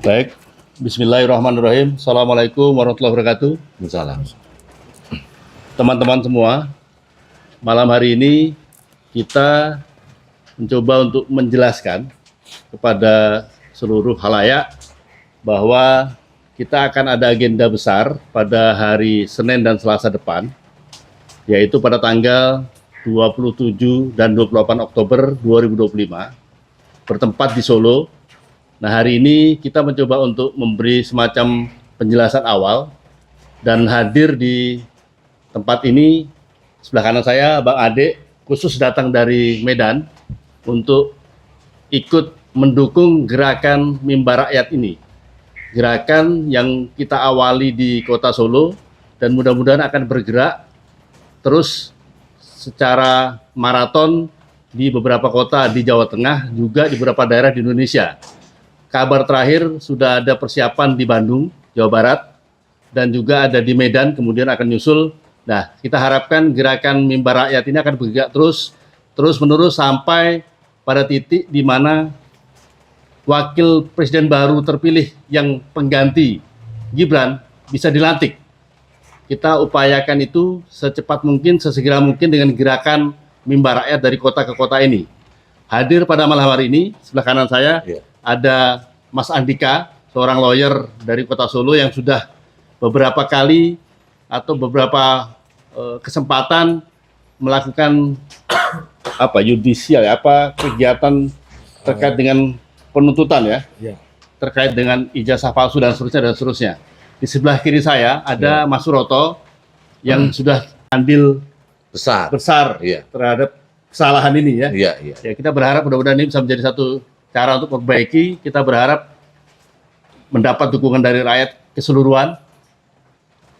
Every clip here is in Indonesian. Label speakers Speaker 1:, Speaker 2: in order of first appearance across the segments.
Speaker 1: Baik, Bismillahirrahmanirrahim. Assalamualaikum warahmatullahi wabarakatuh.
Speaker 2: Salam.
Speaker 1: Teman-teman semua, malam hari ini kita mencoba untuk menjelaskan kepada seluruh khalayak bahwa kita akan ada agenda besar pada hari Senin dan Selasa depan, yaitu pada tanggal 27 dan 28 Oktober 2025, bertempat di Solo. Nah, hari ini kita mencoba untuk memberi semacam penjelasan awal dan hadir di tempat ini sebelah kanan saya Bang Ade, khusus datang dari Medan untuk ikut mendukung gerakan Mimbar Rakyat ini. Gerakan yang kita awali di Kota Solo dan mudah-mudahan akan bergerak terus secara maraton di beberapa kota di Jawa Tengah, juga di beberapa daerah di Indonesia. Kabar terakhir sudah ada persiapan di Bandung, Jawa Barat, dan juga ada di Medan, kemudian akan nyusul. Nah, kita harapkan gerakan Mimbar Rakyat ini akan bergerak terus-menerus sampai pada titik di mana wakil presiden baru terpilih yang pengganti Gibran bisa dilantik. Kita upayakan itu secepat mungkin, sesegera mungkin dengan gerakan Mimbar Rakyat dari kota ke kota ini. Hadir pada malam hari ini, sebelah kanan saya, ada Mas Andika, seorang lawyer dari Kota Solo yang sudah beberapa kali atau beberapa kesempatan melakukan kegiatan terkait dengan penuntutan terkait dengan ijazah palsu dan seterusnya. Di sebelah kiri saya ada Mas Suroto yang sudah andil besar terhadap kesalahan ini ya. Kita berharap mudah-mudahan ini bisa menjadi satu cara untuk memperbaiki. Kita berharap mendapat dukungan dari rakyat keseluruhan.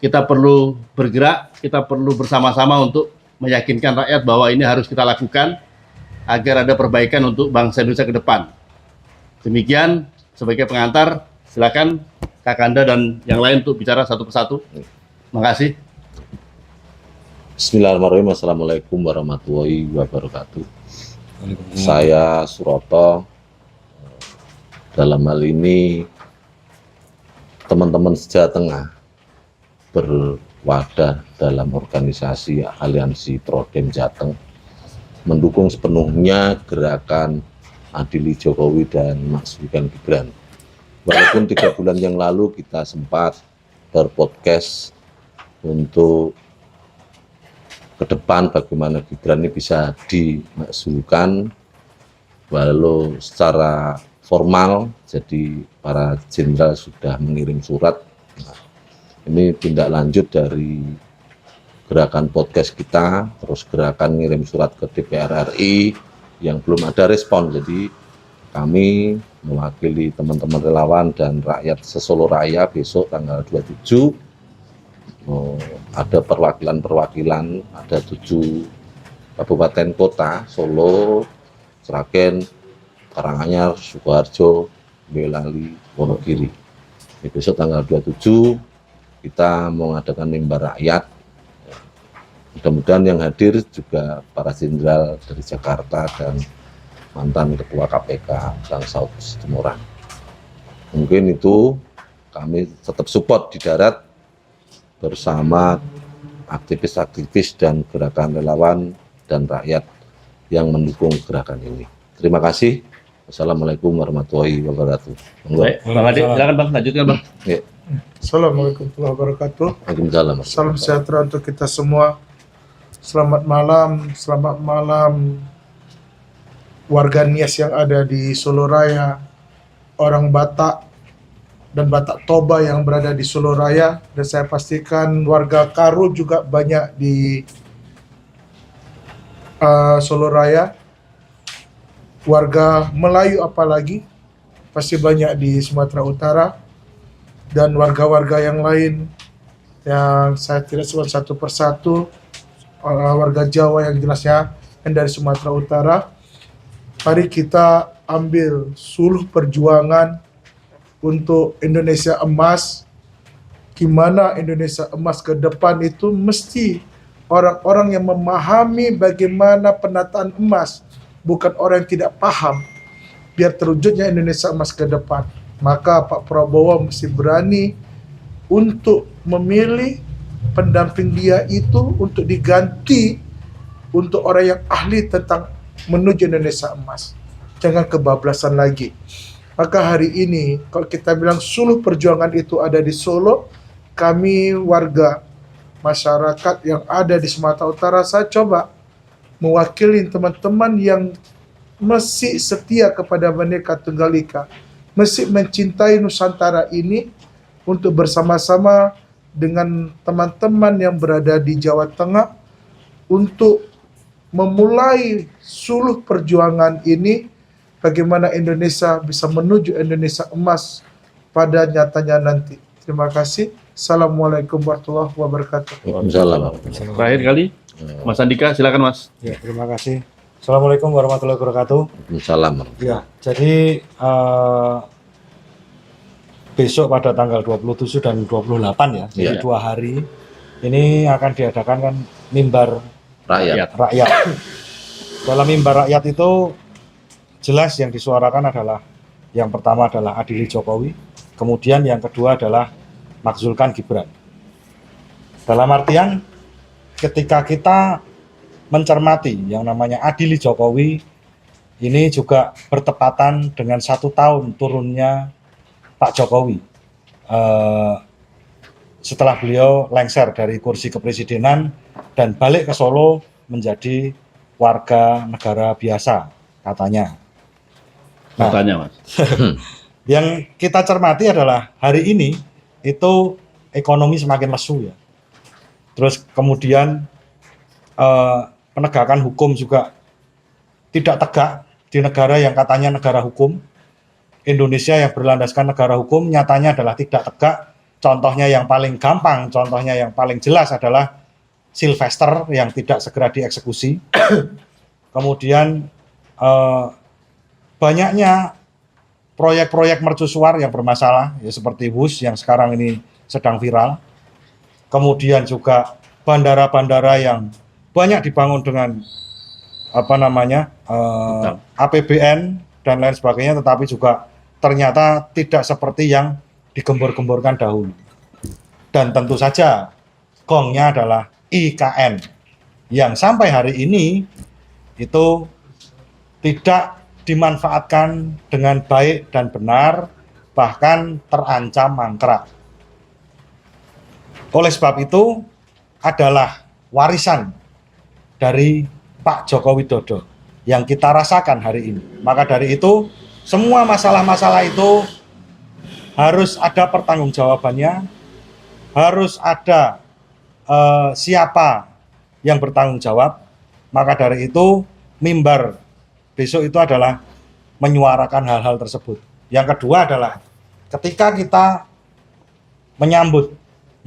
Speaker 1: Kita perlu bergerak, kita perlu bersama-sama untuk meyakinkan rakyat bahwa ini harus kita lakukan agar ada perbaikan untuk bangsa Indonesia ke depan. Demikian, sebagai pengantar, silakan Kakanda dan yang lain untuk bicara satu persatu. Terima kasih.
Speaker 2: Bismillahirrahmanirrahim. Assalamualaikum warahmatullahi wabarakatuh. Saya Suroto. Dalam hal ini teman-teman Jawa Tengah berwadah dalam organisasi Aliansi Prodem Jateng mendukung sepenuhnya gerakan Adili Jokowi dan Maksudkan Gibran. Walaupun 3 bulan yang lalu kita sempat berpodcast untuk ke depan bagaimana Gibran ini bisa dimaksudkan, walau secara formal, jadi para jenderal sudah mengirim surat. Nah, ini tindak lanjut dari gerakan podcast kita, terus gerakan ngirim surat ke DPR RI yang belum ada respon. Jadi kami mewakili teman-teman relawan dan rakyat se-Solo Raya besok tanggal 27 ada perwakilan, ada 7 kabupaten kota, Solo, Sragen, Karanganyar, Sukoharjo, Boyolali, Wonogiri. Besok tanggal 27 kita mengadakan Mimbar Rakyat. Mudah-mudahan yang hadir juga para jenderal dari Jakarta dan mantan Ketua KPK Bang Saud Situmorang. Mungkin itu kami tetap support di darat bersama aktivis-aktivis dan gerakan relawan dan rakyat yang mendukung gerakan ini. Terima kasih. Assalamualaikum warahmatullahi wabarakatuh.
Speaker 1: Baik, Bang Ade, silakan Bang, lanjutkan Bang.
Speaker 3: Assalamualaikum warahmatullahi wabarakatuh.
Speaker 2: Waalaikumsalam.
Speaker 3: Salam sejahtera untuk kita semua. Selamat malam warga Nias yang ada di Solo Raya, orang Batak dan Batak Toba yang berada di Solo Raya, dan saya pastikan warga Karo juga banyak di Solo Raya. Warga Melayu apalagi pasti banyak di Sumatera Utara, dan warga-warga yang lain yang saya tidak sebut satu persatu, warga Jawa yang jelasnya yang dari Sumatera Utara. Mari kita ambil suluh perjuangan untuk Indonesia emas. Gimana Indonesia emas ke depan itu mesti orang-orang yang memahami bagaimana penataan emas, bukan orang yang tidak paham, biar terwujudnya Indonesia emas ke depan. maka Pak Prabowo mesti berani untuk memilih pendamping dia itu untuk diganti untuk orang yang ahli tentang menuju Indonesia emas. Jangan kebablasan lagi. Maka hari ini kalau kita bilang suluh perjuangan itu ada di Solo, kami warga masyarakat yang ada di Sumatera Utara, saya coba mewakili teman-teman yang masih setia kepada Bhinneka Tunggal Ika, masih mencintai Nusantara ini, untuk bersama-sama dengan teman-teman yang berada di Jawa Tengah untuk memulai suluh perjuangan ini, bagaimana Indonesia bisa menuju Indonesia emas pada nyatanya nanti. Terima kasih. Assalamualaikum warahmatullahi wabarakatuh.
Speaker 2: Waalaikumsalam.
Speaker 1: Terakhir kali, Mas Andika, silakan Mas.
Speaker 4: Ya, terima kasih. Assalamualaikum warahmatullahi wabarakatuh.
Speaker 2: Waalaikumsalam.
Speaker 4: Ya, jadi besok pada tanggal 27 dan 28 ya, jadi 2 hari ini akan diadakan kan mimbar
Speaker 2: Rakyat.
Speaker 4: rakyat. Dalam mimbar rakyat itu jelas yang disuarakan adalah, yang pertama adalah adili Jokowi, kemudian yang kedua adalah makzulkan Gibran. Dalam artian ketika kita mencermati yang namanya adili Jokowi, ini juga bertepatan dengan 1 tahun turunnya Pak Jokowi setelah beliau lengser dari kursi kepresidenan dan balik ke Solo menjadi warga negara biasa katanya. Nah,
Speaker 1: Katanya Mas.
Speaker 4: yang kita cermati adalah hari ini itu ekonomi semakin lesu ya. Terus kemudian penegakan hukum juga tidak tegak di negara yang katanya negara hukum. Indonesia yang berlandaskan negara hukum nyatanya adalah tidak tegak. Contohnya yang paling gampang, contohnya yang paling jelas adalah Sylvester yang tidak segera dieksekusi. Kemudian banyaknya proyek-proyek mercusuar yang bermasalah, ya seperti WUS yang sekarang ini sedang viral. Kemudian juga bandara-bandara yang banyak dibangun dengan APBN dan lain sebagainya, tetapi juga ternyata tidak seperti yang digembor-gemborkan dahulu. Dan tentu saja gongnya adalah IKN yang sampai hari ini itu tidak dimanfaatkan dengan baik dan benar, bahkan terancam mangkrak. Oleh sebab itu adalah warisan dari Pak Joko Widodo yang kita rasakan hari ini. Maka dari itu semua masalah-masalah itu harus ada pertanggungjawabannya, harus ada siapa yang bertanggung jawab. Maka dari itu mimbar besok itu adalah menyuarakan hal-hal tersebut. Yang kedua adalah ketika kita menyambut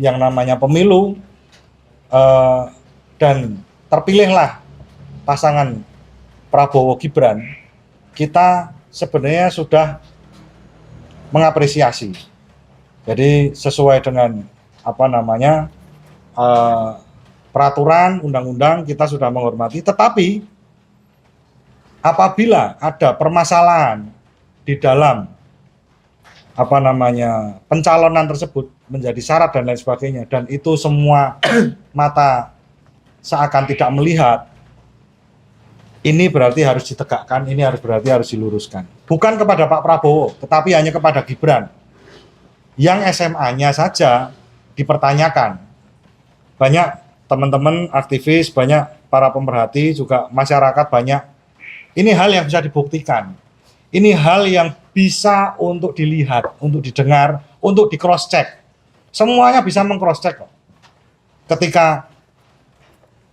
Speaker 4: yang namanya pemilu dan terpilihlah pasangan Prabowo Gibran, kita sebenarnya sudah mengapresiasi. Jadi sesuai dengan peraturan unggang-undang kita sudah menghormati, tetapi apabila ada permasalahan di dalam pencalonan tersebut menjadi syarat dan lain sebagainya, dan itu semua mata seakan tidak melihat, ini berarti harus ditegakkan, ini berarti harus diluruskan. Bukan kepada Pak Prabowo, tetapi hanya kepada Gibran. Yang SMA-nya saja dipertanyakan. Banyak teman-teman aktivis, banyak para pemerhati, juga masyarakat banyak. Ini hal yang bisa dibuktikan. Ini hal yang bisa untuk dilihat, untuk didengar, untuk di cross check. Semuanya bisa meng-cross check kok. Ketika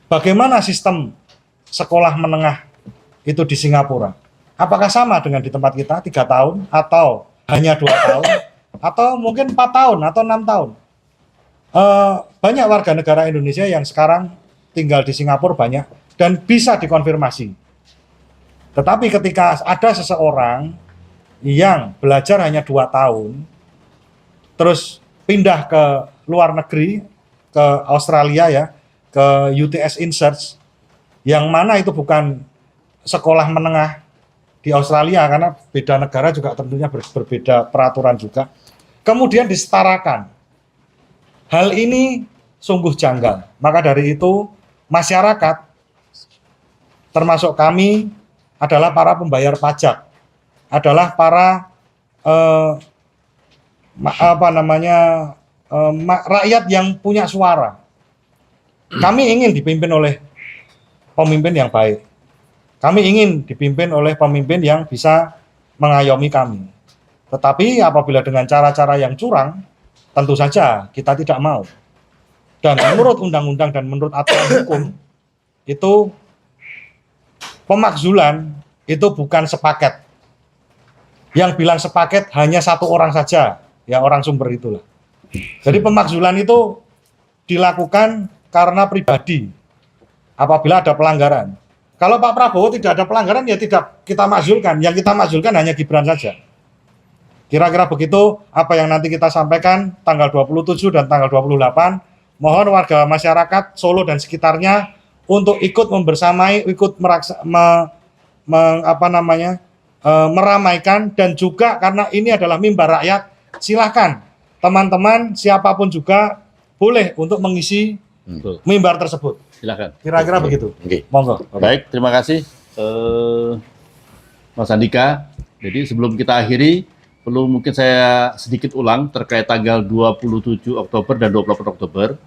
Speaker 4: bagaimana sistem sekolah menengah itu di Singapura, apakah sama dengan di tempat kita 3 tahun atau hanya 2 tahun atau mungkin 4 tahun atau 6 tahun? Banyak warga negara Indonesia yang sekarang tinggal di Singapura banyak dan bisa dikonfirmasi. Tetapi ketika ada seseorang yang belajar hanya 2 tahun terus pindah ke luar negeri, ke Australia ya, ke UTS Insearch, yang mana itu bukan sekolah menengah di Australia karena beda negara juga tentunya berbeda peraturan juga. Kemudian disetarakan. Hal ini sungguh janggal. Maka dari itu masyarakat termasuk kami adalah para pembayar pajak, adalah para rakyat yang punya suara. Kami ingin dipimpin oleh pemimpin yang baik. Kami ingin dipimpin oleh pemimpin yang bisa mengayomi kami. Tetapi apabila dengan cara-cara yang curang, tentu saja kita tidak mau. Dan menurut undang-undang dan menurut aturan hukum, itu pemakzulan itu bukan sepaket. Yang bilang sepaket hanya satu orang saja, ya orang sumber itulah. Jadi pemakzulan itu dilakukan karena pribadi apabila ada pelanggaran. Kalau Pak Prabowo tidak ada pelanggaran ya tidak kita makzulkan. Yang kita makzulkan hanya Gibran saja. Kira-kira begitu apa yang nanti kita sampaikan tanggal 27 dan tanggal 28. Mohon warga masyarakat Solo dan sekitarnya untuk ikut membersamai, ikut meramaikan, dan juga karena ini adalah mimbar rakyat, silahkan teman-teman siapapun juga boleh untuk mengisi mimbar tersebut.
Speaker 1: Silakan.
Speaker 4: Kira-kira begitu. Monggo.
Speaker 1: Baik, terima kasih Mas Andika. Jadi sebelum kita akhiri, perlu mungkin saya sedikit ulang terkait tanggal 27 Oktober dan 28 Oktober.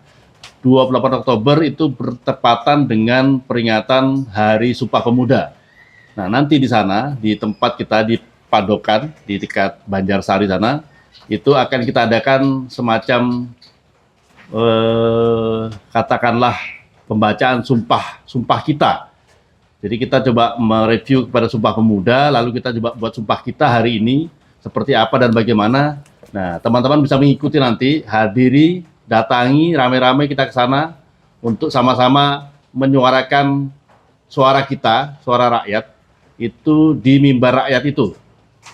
Speaker 1: 28 Oktober itu bertepatan dengan peringatan Hari Sumpah Pemuda. Nah, nanti di sana, di tempat kita di Padokan, di dekat Banjarsari sana, itu akan kita adakan semacam katakanlah pembacaan sumpah kita. Jadi kita coba mereview kepada Sumpah Pemuda, lalu kita coba buat sumpah kita hari ini seperti apa dan bagaimana. Nah, teman-teman bisa mengikuti nanti, hadiri, datangi rame-rame kita ke sana untuk sama-sama menyuarakan suara kita, suara rakyat itu di mimbar rakyat itu.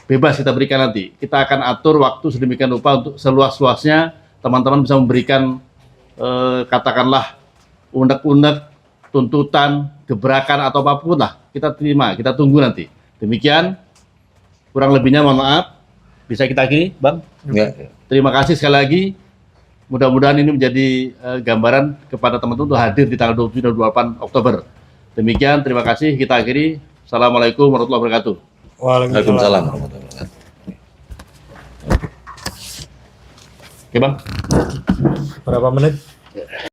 Speaker 1: Bebas kita berikan nanti. Kita akan atur waktu sedemikian rupa untuk seluas-luasnya teman-teman bisa memberikan katakanlah unek-unek, tuntutan, gebrakan atau apapun lah. Kita terima, kita tunggu nanti. Demikian, kurang lebihnya mohon maaf. Bisa kita akhiri, Bang?
Speaker 2: Ya.
Speaker 1: Terima kasih sekali lagi. Mudah-mudahan ini menjadi gambaran kepada teman-teman untuk hadir di tanggal 27 dan 28 Oktober. Demikian, terima kasih. Kita akhiri. Assalamualaikum warahmatullahi wabarakatuh.
Speaker 2: Waalaikumsalam warahmatullahi wabarakatuh.
Speaker 1: Oke, Bang.
Speaker 4: Berapa menit?